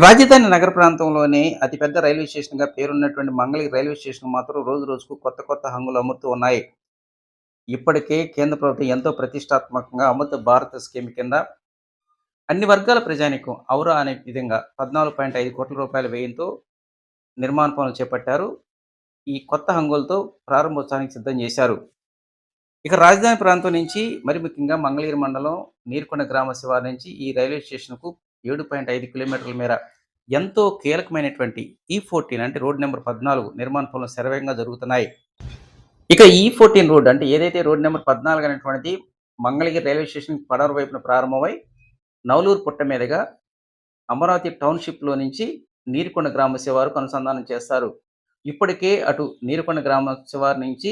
రాజధాని నగర ప్రాంతంలోని అతిపెద్ద రైల్వే స్టేషన్‌గా పేరున్నటువంటి మంగళగిరి రైల్వే స్టేషన్ మాత్రం రోజు రోజుకు కొత్త కొత్త హంగులు అమ్ముతూ ఉన్నాయి. ఇప్పటికే కేంద్ర ప్రభుత్వం ఎంతో ప్రతిష్టాత్మకంగా అమృత భారత్ స్కీమ్ కింద అన్ని వర్గాల ప్రజానీకం ఔరా అనే విధంగా 14.5 కోట్ల రూపాయల వ్యయంతో నిర్మాణ పనులు చేపట్టారు. ఈ కొత్త హంగులతో ప్రారంభోత్సవానికి సిద్ధం చేశారు. ఇక రాజధాని ప్రాంతం నుంచి మరి ముఖ్యంగా మంగళగిరి మండలం నీరుకొండ గ్రామ శివారు నుంచి ఈ రైల్వే స్టేషన్‌కు 7.5 కిలోమీటర్ల మేర ఎంతో కీలకమైనటువంటి E14 అంటే రోడ్ నంబర్ 14 నిర్మాణ పనులు శరవేగంగా జరుగుతున్నాయి. ఇక E14 రోడ్ అంటే ఏదైతే రోడ్ నంబర్ 14 అనేటువంటిది మంగళగిరి రైల్వే స్టేషన్ పడమర వైపున ప్రారంభమై నవలూరు పుట్ట మీదుగా అమరావతి టౌన్‌షిప్‌లో నుంచి నీరుకొండ గ్రామ శివారుకు అనుసంధానం చేస్తారు. ఇప్పటికే అటు నీరుకొండ గ్రామ శివారు నుంచి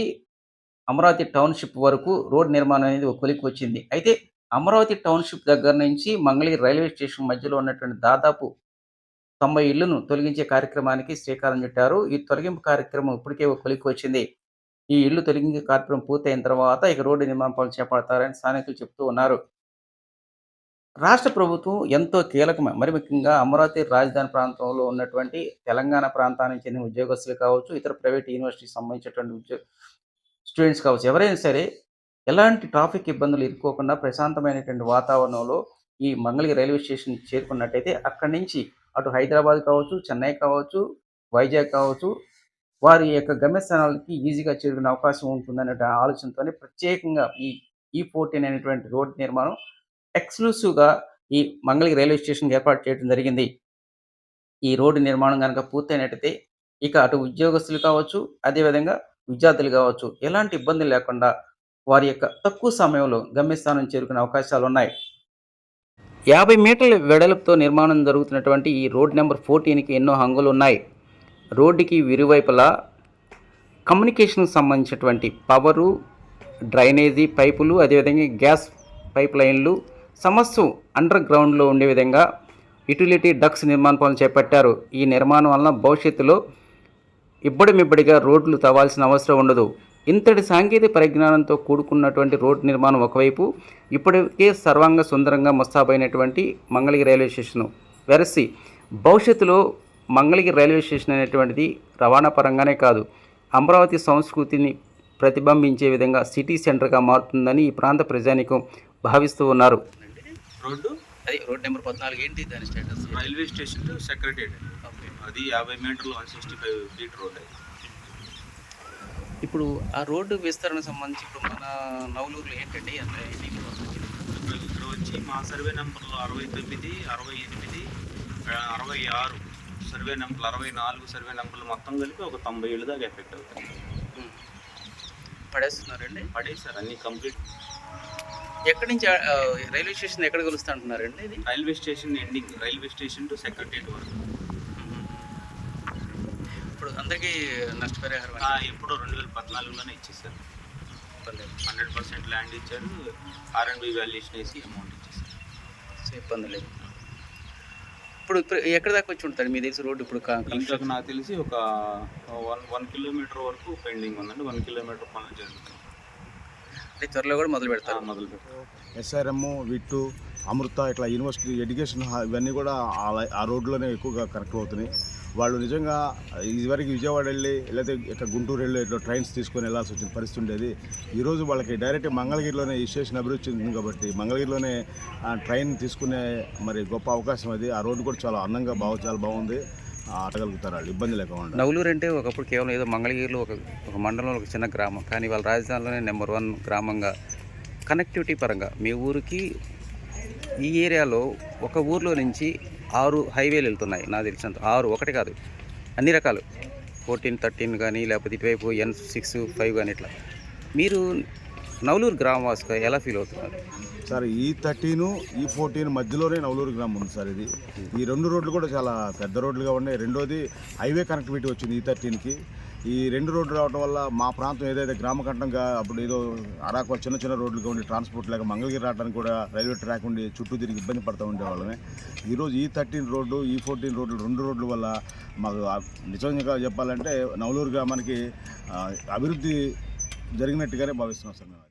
అమరావతి టౌన్‌షిప్ వరకు రోడ్ నిర్మాణం అనేది ఒక కొలిక్కి వచ్చింది. అయితే అమరావతి టౌన్‌షిప్ దగ్గర నుంచి మంగళగిరి రైల్వే స్టేషన్ మధ్యలో ఉన్నటువంటి దాదాపు 90 ఇళ్లను తొలగించే కార్యక్రమానికి శ్రీకారం చుట్టారు. ఈ తొలగింపు కార్యక్రమం ఇప్పటికే ఒక కొలిక్కి వచ్చింది. ఈ ఇళ్లు తొలగించే కార్యక్రమం పూర్తయిన తర్వాత ఇక రోడ్డు నిర్మాణ పనులు చేపడతారని స్థానికులు చెప్తూ ఉన్నారు. రాష్ట్ర ప్రభుత్వం ఎంతో మరి ముఖ్యంగా అమరావతి రాజధాని ప్రాంతంలో ఉన్నటువంటి తెలంగాణ ప్రాంతానికి చెందిన ఉద్యోగస్తులు కావచ్చు, ఇతర ప్రైవేట్ యూనివర్సిటీకి సంబంధించినటువంటి స్టూడెంట్స్ కావచ్చు, ఎవరైనా సరే ఎలాంటి ట్రాఫిక్ ఇబ్బందులు ఇరుక్కోకుండా ప్రశాంతమైనటువంటి వాతావరణంలో ఈ మంగళగిరి రైల్వే స్టేషన్ చేరుకున్నట్టయితే అక్కడి నుంచి అటు హైదరాబాద్ కావచ్చు, చెన్నై కావచ్చు, వైజాగ్ కావచ్చు, వారి యొక్క గమ్యస్థానాలకి ఈజీగా చేరుకునే అవకాశం ఉంటుందనే ఆలోచనతోనే ప్రత్యేకంగా ఈ E14 అనేటువంటి రోడ్ నిర్మాణం ఎక్స్‌క్లూసివ్‌గా ఈ మంగళగిరి రైల్వే స్టేషన్‌కి ఏర్పాటు చేయడం జరిగింది. ఈ రోడ్డు నిర్మాణం గనక పూర్తయినట్టయితే ఇక అటు ఉద్యోగస్తులు కావచ్చు, అదేవిధంగా విద్యార్థులు కావచ్చు, ఎలాంటి ఇబ్బందులు లేకుండా వారి యొక్క తక్కువ సమయంలో గమ్యస్థానం చేరుకునే అవకాశాలున్నాయి. 50 మీటర్ల వెడల్పుతో నిర్మాణం జరుగుతున్నటువంటి ఈ రోడ్ నెంబర్ 14కి ఎన్నో హంగులున్నాయి. రోడ్డుకి ఇరువైపులా కమ్యూనికేషన్‌కి సంబంధించినటువంటి పవరు, డ్రైనేజీ పైపులు, అదేవిధంగా గ్యాస్ పైప్ లైన్లు సమస్తం అండర్ గ్రౌండ్‌లో ఉండే విధంగా యుటిలిటీ డక్ట్స్ నిర్మాణ పనులు చేపట్టారు. ఈ నిర్మాణం వలన భవిష్యత్తులో ఇబ్బడిమిబ్బడిగా రోడ్లు తవ్వాల్సిన అవసరం ఉండదు. ఇంతటి సాంకేతిక పరిజ్ఞానంతో కూడుకున్నటువంటి రోడ్డు నిర్మాణం ఒకవైపు, ఇప్పటికే సర్వాంగ సుందరంగా ముస్తాబైనటువంటి మంగళగిరి రైల్వే స్టేషను వెరసి భవిష్యత్తులో మంగళగిరి రైల్వే స్టేషన్ అనేటువంటిది రవాణా పరంగానే కాదు, అమరావతి సంస్కృతిని ప్రతిబింబించే విధంగా సిటీ సెంటర్గా మారుతుందని ఈ ప్రాంత ప్రజానీకం భావిస్తూ ఉన్నారు. రోడ్ నెంబర్ 14 ఏంటి దాని స్టేటస్? Railway station secretariat. అది 50 మీటర్లు 165 ఫీట్ రోడ్. ఇప్పుడు ఆ రోడ్డు విస్తరణకు సంబంధించి ఇప్పుడు మన నవలూరులో ఏంటండి ఇక్కడ వచ్చి మా సర్వే నెంబర్లు 69, 68, 66 సర్వే నెంబర్లు 64 సర్వే నెంబర్లు మొత్తం కలిపి ఒక 90 ఏళ్ళు దాకా ఎఫెక్ట్ అవుతాయి. పడేస్తున్నారండి? పడేసారు అన్ని కంప్లీట్. ఎక్కడి నుంచి రైల్వే స్టేషన్ ఎక్కడ కలుస్తా అంటున్నారండి? ఇది railway station ending, railway station to secretariat వరకు. ఇప్పుడు అందరికీ నష్టపరిహారం ఎప్పుడో 2014లోనే ఇచ్చేసారు. 100% ల్యాండ్ ఇచ్చారు, R&B వాల్యుయేషన్ వేసి అమౌంట్ ఇచ్చేసారు. సో ఇబ్బంది లేదు. ఇప్పుడు ఎక్కడ దాకా వచ్చి ఉంటుంది మీ తెలిసి రోడ్డు? ఇప్పుడు ఇంకా నాకు తెలిసి ఒక 1 కిలోమీటర్ వరకు పెండింగ్ ఉందండి. 1 కిలోమీటర్ పనులు జరుగుతుంది. త్వరలో కూడా మొదలు పెడతారు. SRM, విట్టు, అమృత ఇట్లా యూనివర్సిటీ ఎడ్యుకేషన్ ఇవన్నీ కూడా ఆ రోడ్లోనే ఎక్కువగా కనెక్ట్ అవుతున్నాయి. వాళ్ళు నిజంగా ఇదివరకు విజయవాడ వెళ్ళి లేకపోతే ఇక్కడ గుంటూరు వెళ్ళి ఇట్లా ట్రైన్స్ తీసుకొని వెళ్ళాల్సి వచ్చిన పరిస్థితి ఉండేది. ఈరోజు వాళ్ళకి డైరెక్ట్ మంగళగిరిలోనే ఈ స్టేషన్ అభివృద్ధి చెందింది కాబట్టి మంగళగిరిలోనే ట్రైన్ తీసుకునే మరి గొప్ప అవకాశం అది. ఆ రోడ్డు కూడా చాలా అందంగా చాలా బాగుంది. ఆటగలుగుతారు వాళ్ళు ఇబ్బంది లేకుండా. నవలూరు అంటే ఒకప్పుడు కేవలం ఏదో మంగళగిరిలో ఒక మండలంలో ఒక చిన్న గ్రామం, కానీ వాళ్ళ రాజధానిలోనే నెంబర్ 1 గ్రామంగా కనెక్టివిటీ పరంగా మీ ఊరికి ఈ ఏరియాలో ఒక ఊర్లో నుంచి 6 హైవేలు వెళ్తున్నాయి నాకు తెలిసినంత. 6 ఒకటి కాదు, అన్ని రకాలు 14, 13 కానీ లేకపోతే ఇటువైపు N6, 5 కానీ ఇట్లా. మీరు నవలూరు గ్రామవాసిగా ఎలా ఫీల్ అవుతున్నారు సార్? E13, E14 మధ్యలోనే నవలూరు గ్రామం ఉంది సార్. ఇది ఈ 2 రోడ్లు కూడా చాలా పెద్ద రోడ్లుగా ఉన్నాయి. రెండోది హైవే కనెక్టివిటీ వచ్చింది E13కి. ఈ 2 రోడ్లు రావడం వల్ల మా ప్రాంతం ఏదైతే గ్రామకంఠంగా అప్పుడు ఏదో అరాకు చిన్న చిన్న రోడ్లుగా ఉండి ట్రాన్స్పోర్ట్ లేక మంగళగిరి రావడానికి కూడా రైల్వే ట్రాక్ ఉండి చుట్టూ తిరిగి ఇబ్బంది పడుతూ ఉండేవాళ్ళమే. ఈరోజు E13 రోడ్డు, E14 రోడ్లు 2 రోడ్ల వల్ల మాకు నిజంగా చెప్పాలంటే నవలూరు గ్రామానికి అభివృద్ధి జరిగినట్టుగానే భావిస్తున్నాం సార్.